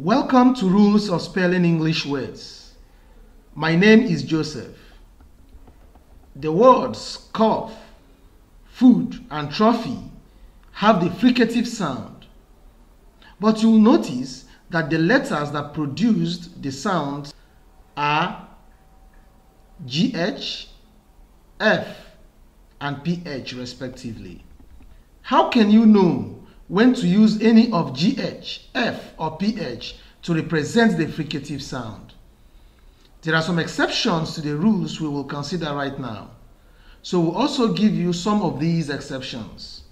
Welcome to Rules of Spelling English Words. My name is Joseph. The words cough, food, and trophy have the fricative sound, but you will notice that the letters that produced the sounds are GH, F, and PH respectively. How can you know when to use any of GH, F, or PH to represent the fricative sound? There are some exceptions to the rules we will consider right now. So we'll also give you some of these exceptions.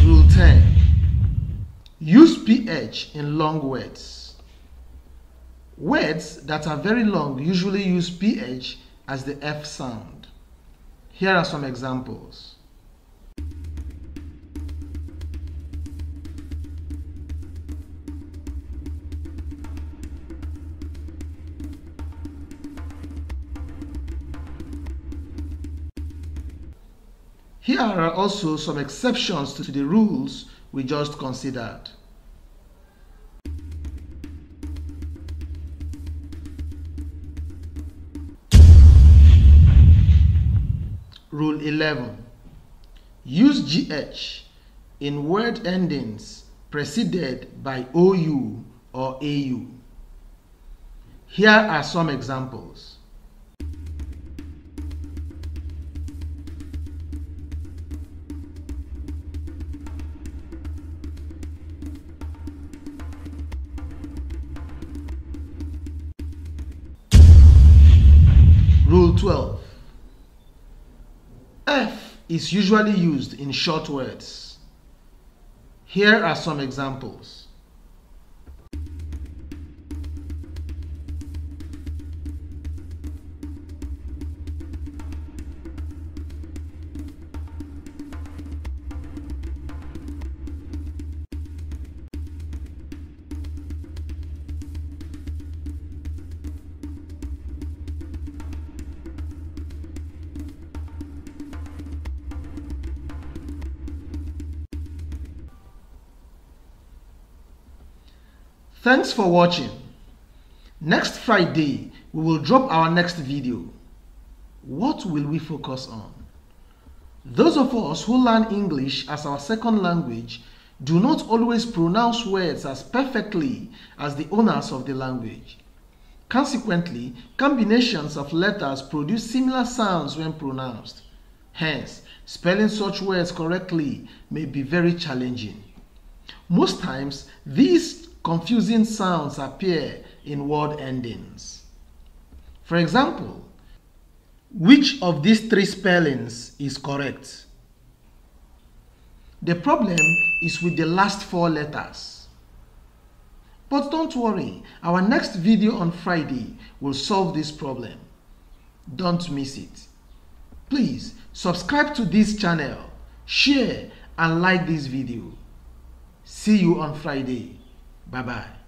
Rule 10. Use PH in long words. Words that are very long usually use PH as the F sound. Here are some examples. Here are also some exceptions to the rules we just considered. Rule 11. Use GH in word endings preceded by OU or AU. Here are some examples. Rule 12. F is usually used in short words. Here are some examples. Thanks for watching. Next Friday, we will drop our next video. What will we focus on? Those of us who learn English as our second language do not always pronounce words as perfectly as the owners of the language. Consequently, combinations of letters produce similar sounds when pronounced. Hence, spelling such words correctly may be very challenging. Most times, these confusing sounds appear in word endings. For example, which of these three spellings is correct? The problem is with the last four letters. But don't worry, our next video on Friday will solve this problem. Don't miss it. Please subscribe to this channel, share and like this video. See you on Friday. Bye-bye.